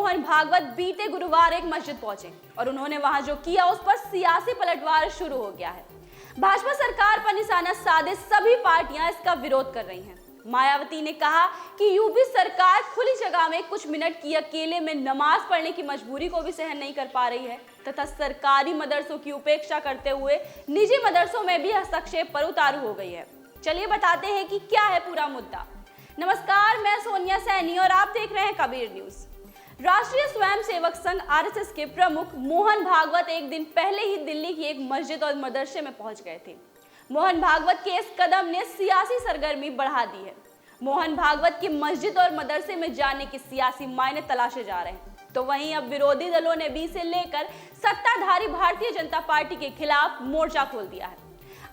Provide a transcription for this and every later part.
मोहन भागवत बीते गुरुवार एक मस्जिद पहुंचे और उन्होंने वहां जो किया उस पर सियासी पलटवार शुरू हो गया है। भाजपा सरकार पर निशाना साधे सभी पार्टियां इसका विरोध कर रही हैं। मायावती ने कहा कि यूपी सरकार खुली जगह में कुछ मिनट की अकेले में नमाज पढ़ने की मजबूरी को भी सहन नहीं कर पा रही है तथा सरकारी मदरसों की उपेक्षा करते हुए निजी मदरसों में भी हस्तक्षेप पर उतारू हो गई है। चलिए बताते हैं कि क्या है पूरा मुद्दा। नमस्कार, मैं सोनिया सैनी और आप देख रहे हैं कबीर न्यूज। राष्ट्रीय स्वयंसेवक संघ आरएसएस के प्रमुख मोहन भागवत एक दिन पहले ही दिल्ली की एक मस्जिद और मदरसे में पहुंच गए थे। मोहन भागवत के इस कदम ने सियासी सरगर्मी बढ़ा दी है। मोहन भागवत की मस्जिद और मदरसे में जाने के सियासी मायने तलाशे जा रहे हैं, तो वहीं अब विरोधी दलों ने भी इसे लेकर सत्ताधारी भारतीय जनता पार्टी के खिलाफ मोर्चा खोल दिया है।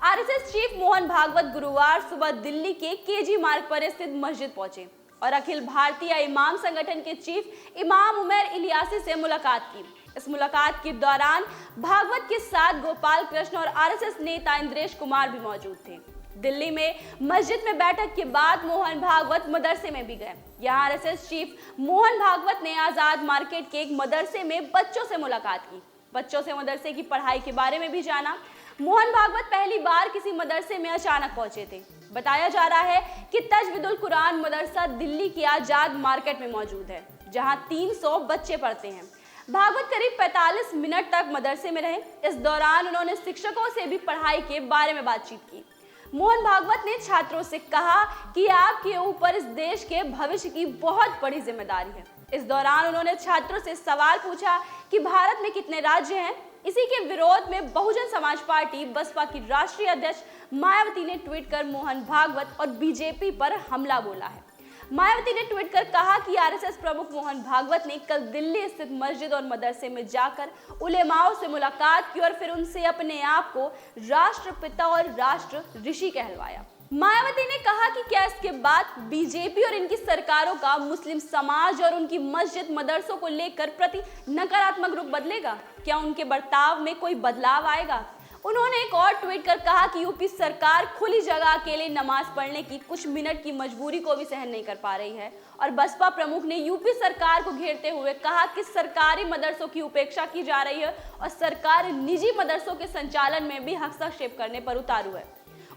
आरएसएस चीफ मोहन भागवत गुरुवार सुबह दिल्ली के केजी मार्ग पर स्थित मस्जिद पहुंचे और अखिल भारतीय इमाम संगठन के चीफ इमाम उमर इलियासी से मुलाकात की। इस मुलाकात के दौरान भागवत के साथ गोपाल कृष्ण और आरएसएस नेता इंद्रेश कुमार भी मौजूद थे। दिल्ली में मस्जिद में बैठक के बाद मोहन भागवत मदरसे में भी गए। यहाँ आरएसएस चीफ मोहन भागवत ने आजाद मार्केट के एक मदरसे में बच्चों से मुलाकात की। बच्चों से मदरसे की पढ़ाई के बारे में भी जाना। मोहन भागवत पहली बार किसी मदरसे में अचानक पहुंचे थे। बताया जा रहा है कि तजवीदुल कुरान मदरसा दिल्ली की आजाद मार्केट में मौजूद है, जहां 300 बच्चे पढ़ते हैं। भागवत करीब 45 मिनट तक मदरसे में रहे। इस दौरान उन्होंने शिक्षकों से भी पढ़ाई के बारे में बातचीत की। मोहन भागवत ने छात्रों से कहा कि आपके ऊपर इस देश के भविष्य की बहुत बड़ी जिम्मेदारी है। इस दौरान उन्होंने छात्रों से सवाल पूछा कि भारत में कितने राज्य हैं। इसी के विरोध में बहुजन समाज पार्टी बसपा की राष्ट्रीय अध्यक्ष मायावती ने ट्वीट कर मोहन भागवत और बीजेपी पर हमला बोला है। मायावती ने ट्वीट कर कहा कि आरएसएस प्रमुख मोहन भागवत ने कल दिल्ली स्थित मस्जिद और मदरसे में जाकर उलेमाओं से मुलाकात की और फिर उनसे अपने आप को राष्ट्रपिता और राष्ट्र ऋषि कहलवाया। मायावती ने कहा कि क्या इसके बाद बीजेपी और इनकी सरकारों का मुस्लिम समाज और उनकी मस्जिद मदरसों को लेकर प्रति नकारात्मक रुख बदलेगा? क्या उनके बर्ताव में कोई बदलाव आएगा? उन्होंने एक और ट्वीट कर कहा कि यूपी सरकार खुली जगह अकेले नमाज पढ़ने की कुछ मिनट की मजबूरी को भी सहन नहीं कर पा रही है। और बसपा प्रमुख ने यूपी सरकार को घेरते हुए कहा कि सरकारी मदरसों की उपेक्षा की जा रही है और सरकार निजी मदरसों के संचालन में भी हस्तक्षेप करने पर उतारू है।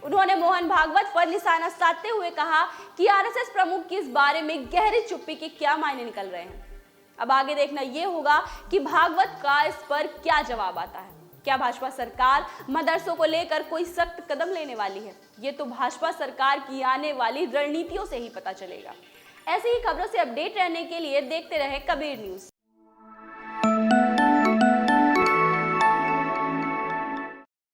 उन्होंने मोहन भागवत पर निशाना साधते हुए कहा कि आरएसएस प्रमुख की इस बारे में गहरी चुप्पी के क्या मायने निकल रहे हैं। अब आगे देखना यह होगा कि भागवत का इस पर क्या जवाब आता है। क्या भाजपा सरकार मदरसों को लेकर कोई सख्त कदम लेने वाली है? ये तो भाजपा सरकार की आने वाली रणनीतियों से ही पता चलेगा। ऐसी ही खबरों से अपडेट रहने के लिए देखते रहें कबीर न्यूज।